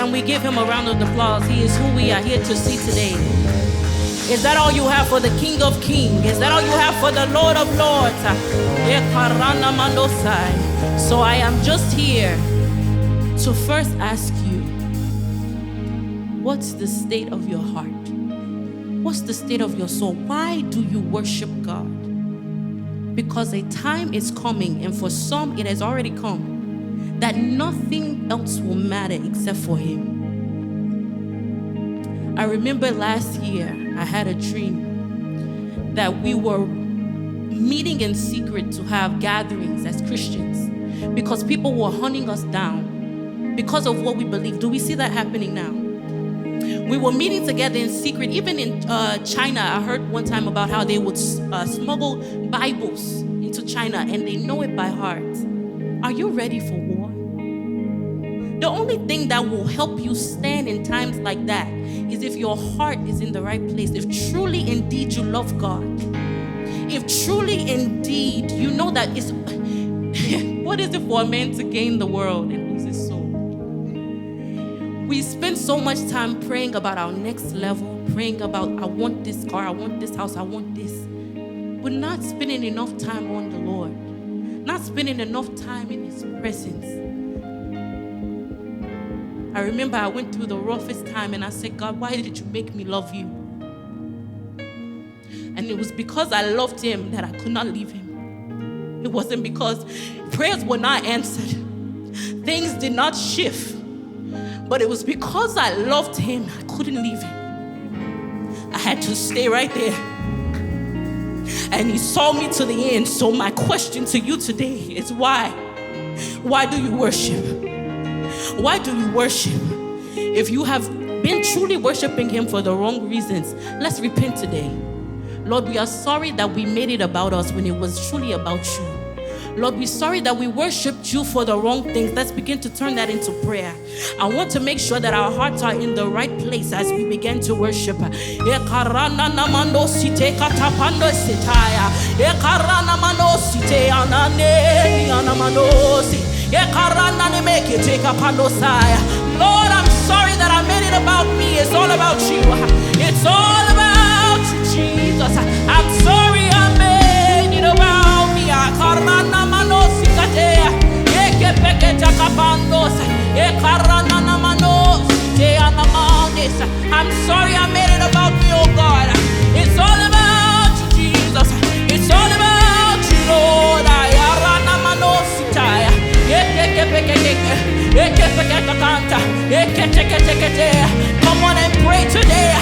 Can we give him a round of applause? He is who we are here to see today. Is that all you have for the King of Kings? Is that all you have for the Lord of Lords? So I am just here to first ask you, what's the state of your heart? What's the state of your soul? Why do you worship God? Because a time is coming, and for some it has already come, that nothing else will matter except for him. I remember last year I had a dream that we were meeting in secret to have gatherings as Christians because people were hunting us down because of what we believe. Do we see that happening now? We were meeting together in secret. Even in China, I heard one time about how they would smuggle Bibles into China and they know it by heart. Are you ready for war? The only thing that will help you stand in times like that is if your heart is in the right place. If truly indeed you love God. If truly indeed you know that it's what is it for a man to gain the world and lose his soul? We spend so much time praying about our next level, praying about I want this car, I want this house, I want this, but not spending enough time on the Lord, not spending enough time in his presence. I remember I went through the roughest time and I said, God, why did you make me love you? And it was because I loved him that I could not leave him. It wasn't because prayers were not answered. Things did not shift. But it was because I loved him, I couldn't leave him. I had to stay right there. And he saw me to the end. So my question to you today is why? Why do you worship? Why do you worship? If you have been truly worshiping him for the wrong reasons, let's repent today. Lord, we are sorry that we made it about us when it was truly about you. Lord, we're sorry that we worshipped you for the wrong things. Let's begin to turn that into prayer. I want to make sure that our hearts are in the right place as we begin to worship. Lord, I'm sorry that I made it about me. It's all about you. It's all about you, Jesus. I'm sorry I made it about me. I'm sorry I made it about me, oh God. It's all about you, Jesus. It's all about you, Lord. Come on and pray today.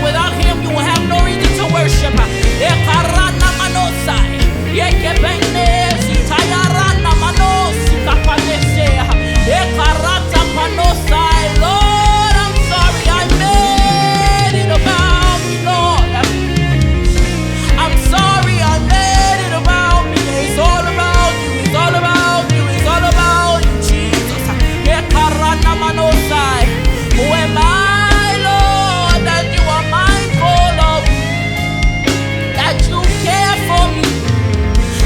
Without him, you will have no reason to worship. Lord, I'm sorry I made it about me, Lord. I'm sorry I made it about me. It's all about you. It's all about you. It's all about you, Jesus. Who am I, Lord, that you are mindful of me, that you care for me,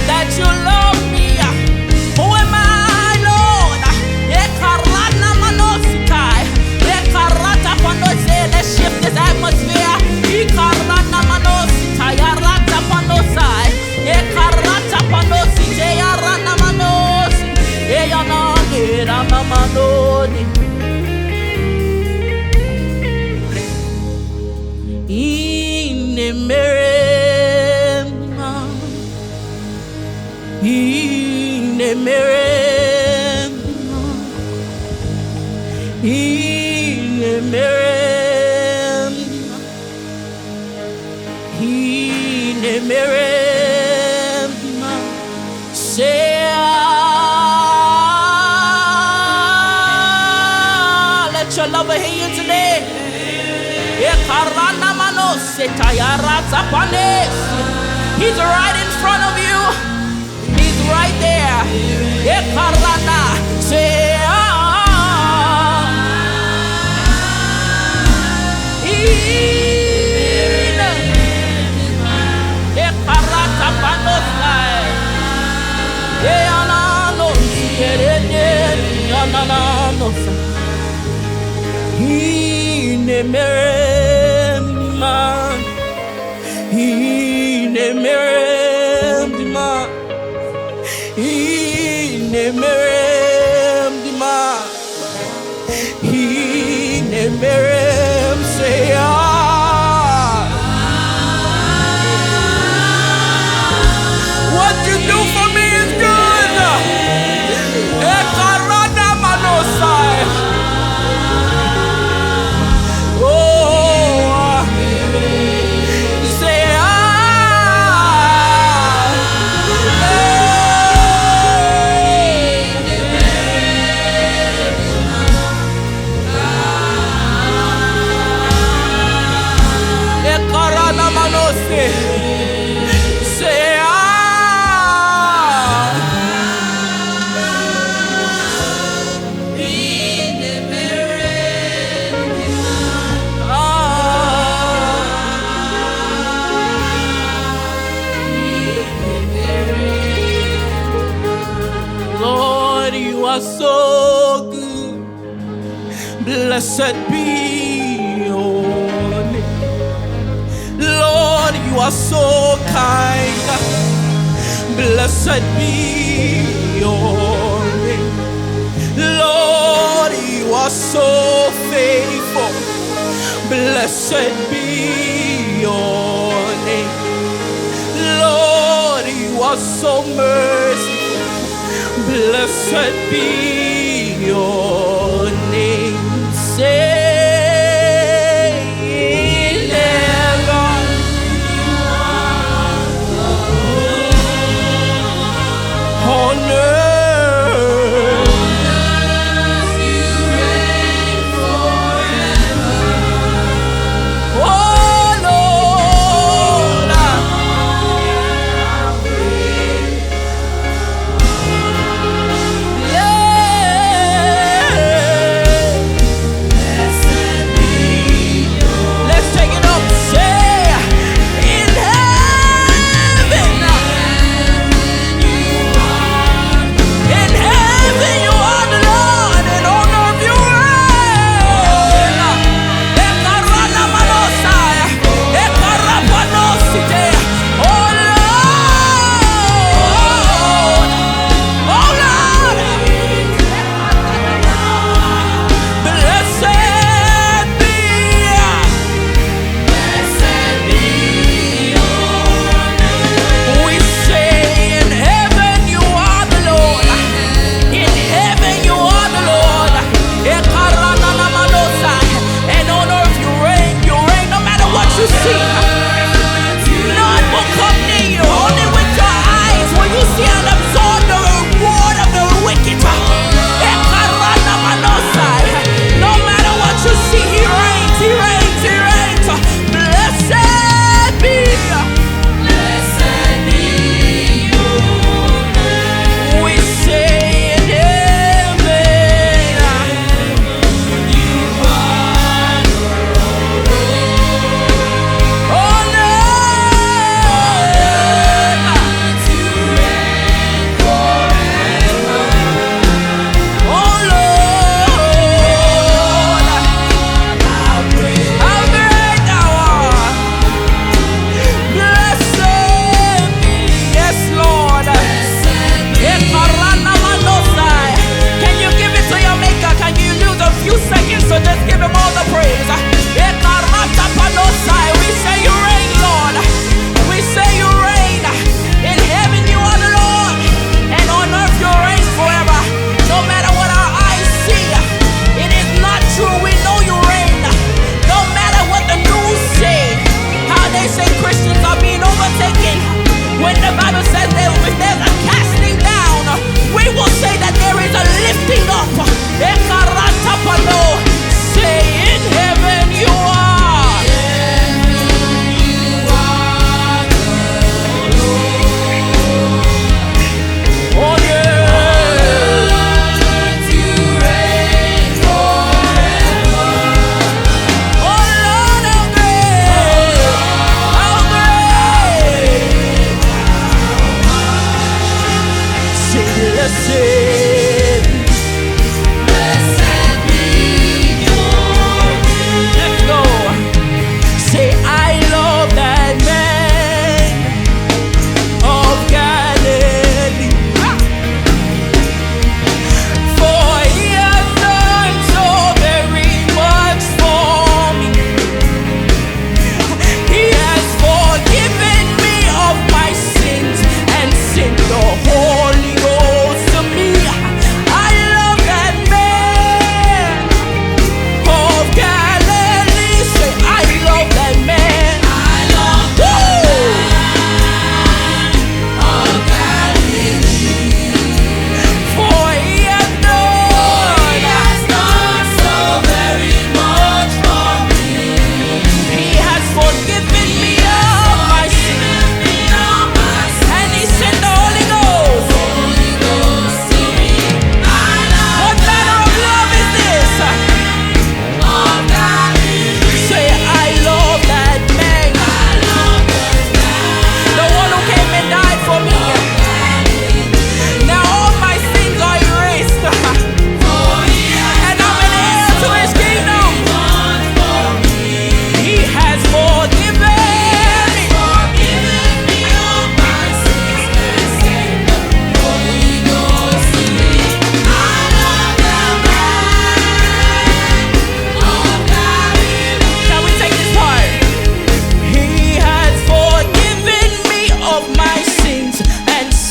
that you love me? Who am I, Lord? Let's shift this atmosphere. Let your lover hear you today. He's right in front of you. He's right there. Say, Say what you do for me is good. Oh, say Lord, you are so good. Blessed be your name. Lord, you are so kind. Blessed be your name. Lord, you are so faithful. Blessed be your name. Lord, you are so merciful. Blessed be your name. Say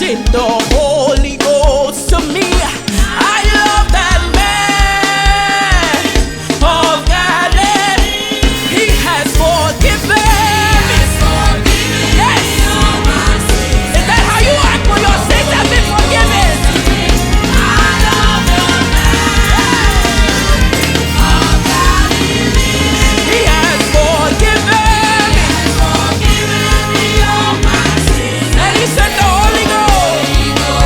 sent the Holy Ghost to me. I love that man of Galilee. He has forgiven me. Yes. Is that how you act when your sins have been forgiven? I love the man of Galilee. He has forgiven me. And he sent the Holy Ghost.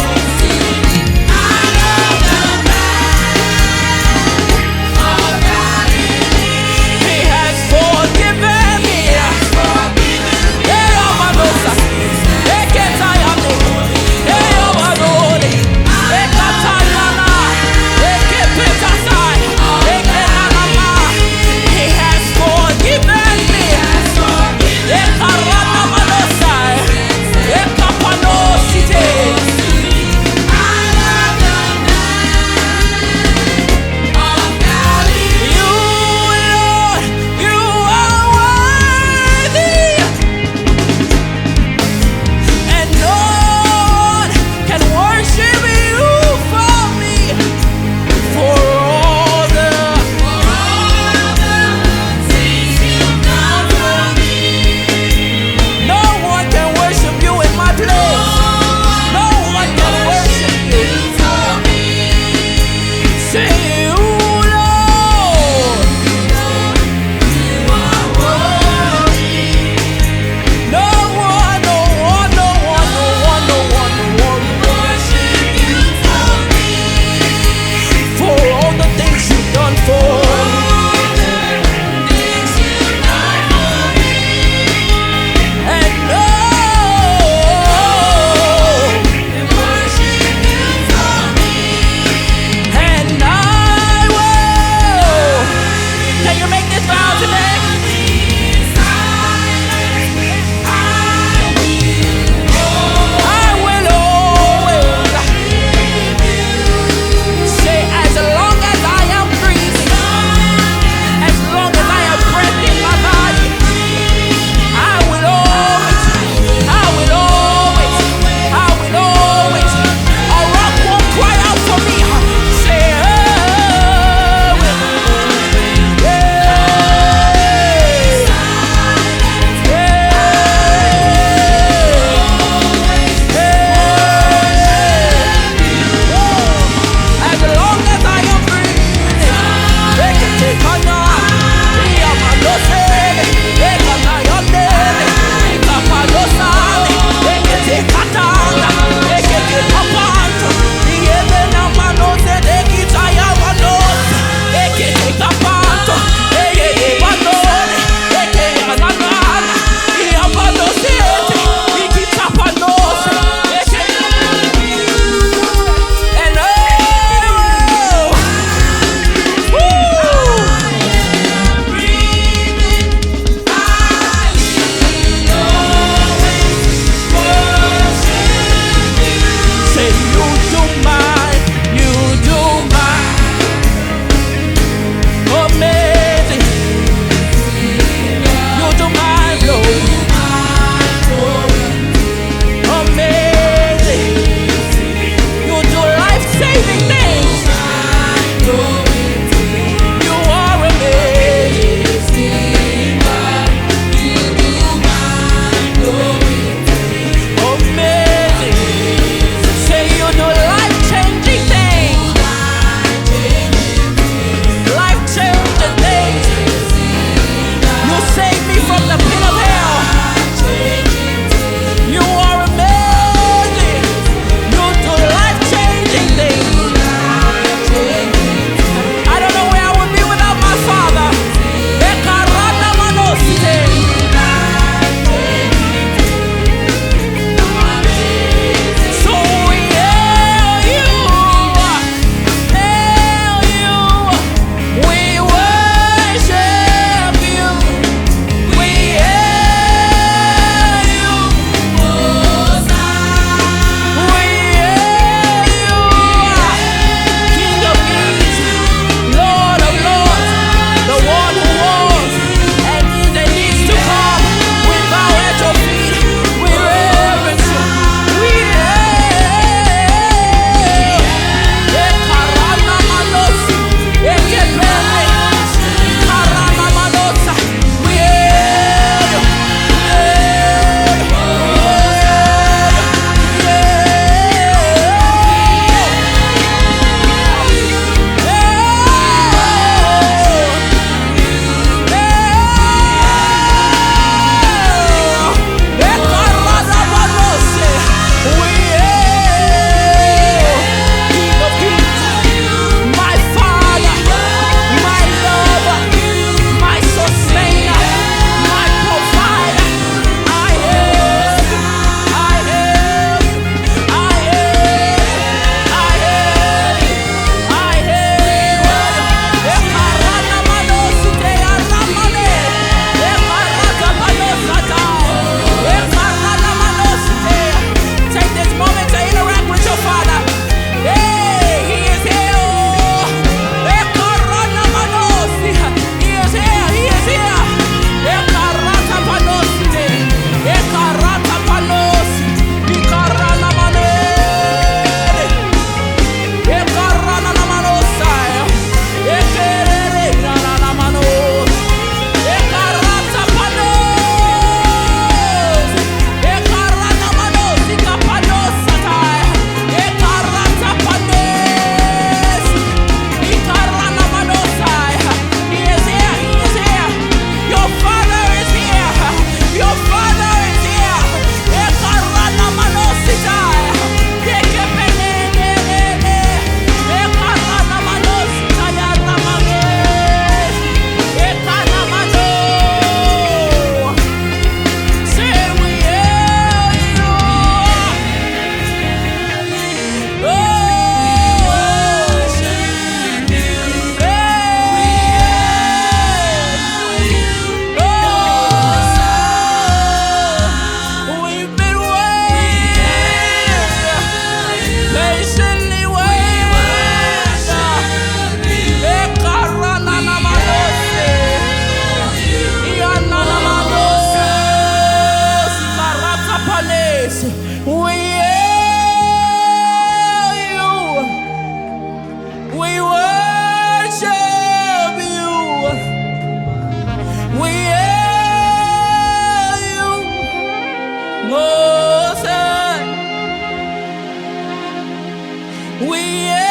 We hail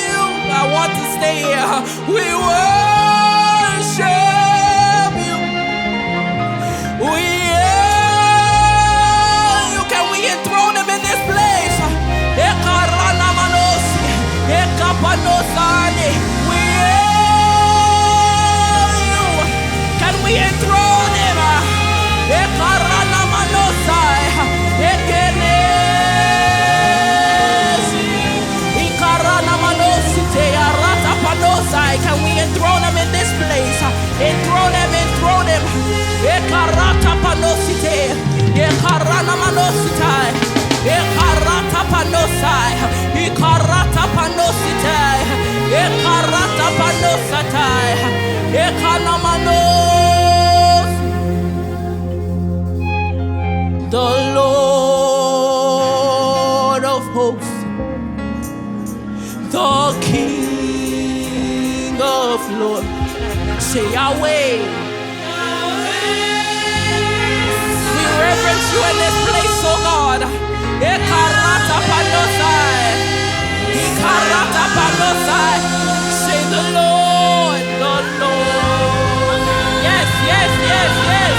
you. I want to stay here. We worship you. We hail you. Can we enthrone him in this place? We hail you. Can we enthrone him? Can we enthrone him in this place? Enthrone him, enthrone him. Ekarata panosite. Ekarana manositai. Ekarata panosai. Ekarata panosite. Ekarata panosatai. Ekana manos. The Lord of hosts, the King of Lord. Say Yahweh. We reverence you in this place, oh God. Ekarata panosai. Ekarata panosai. Say the Lord, the Lord. Yes, yes, yes, yes.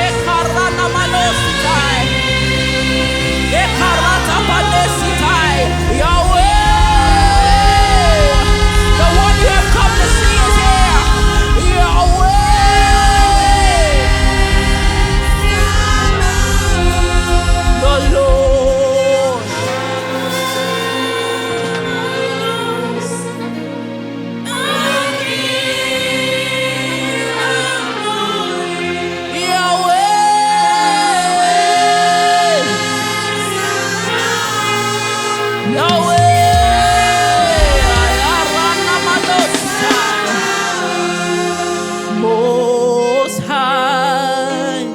Ekarana manositai. Ekarata panositai. Yahweh. The one you have come to see is here. Yahweh. The Lord. Most high,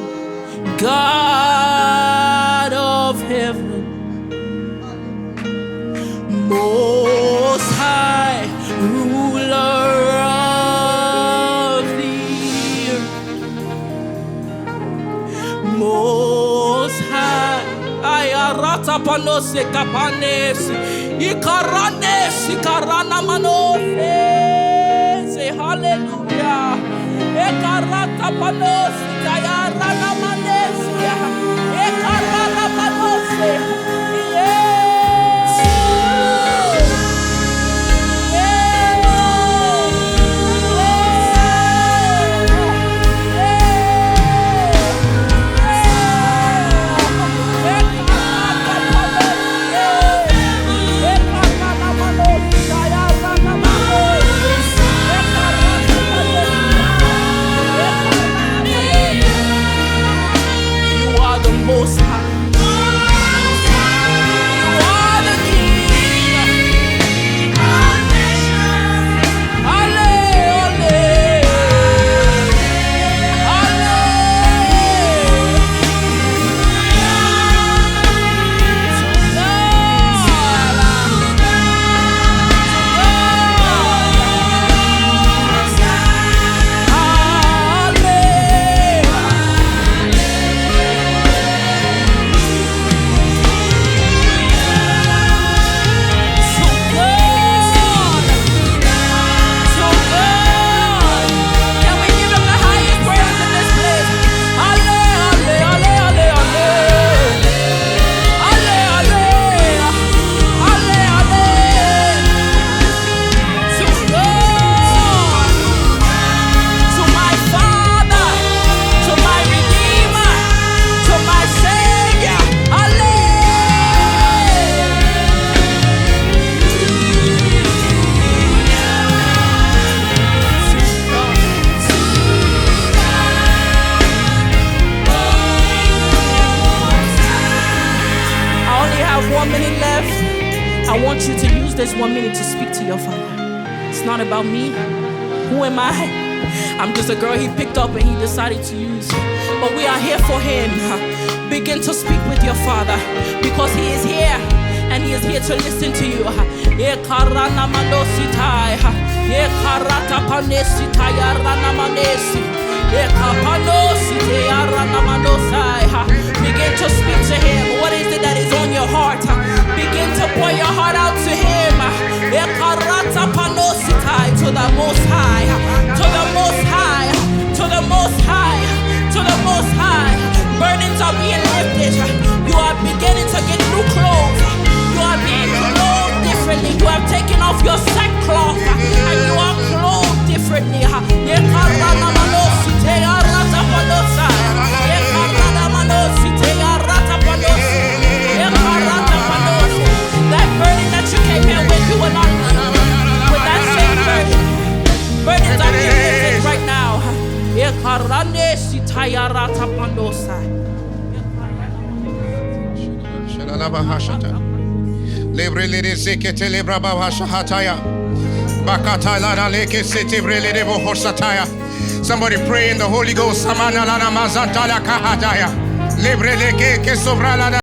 God of heaven, most high, ruler of the earth, most high, ayarata panose kapanesi, ikaranesi karana manose, say hallelujah. Ekarata panosi, ayarana manesi, ekarana panose, yes. Most high. You are the King of nations. Ale, ale, ale. I want you to use this 1 minute to speak to your Father. It's not about me. Who am I? I'm just a girl he picked up and he decided to use. But we are here for him. Begin to speak with your Father because he is here and he is here to listen to you. Begin to speak to him. What is it that is on your heart? Begin bondage. You are beginning to get new clothes. You are being clothed differently. You have taken off your sackcloth and you are clothed differently. That burden that you came here with, you will not leave with that same burden. Burdens are being lifted right now. Somebody pray in the Holy Ghost.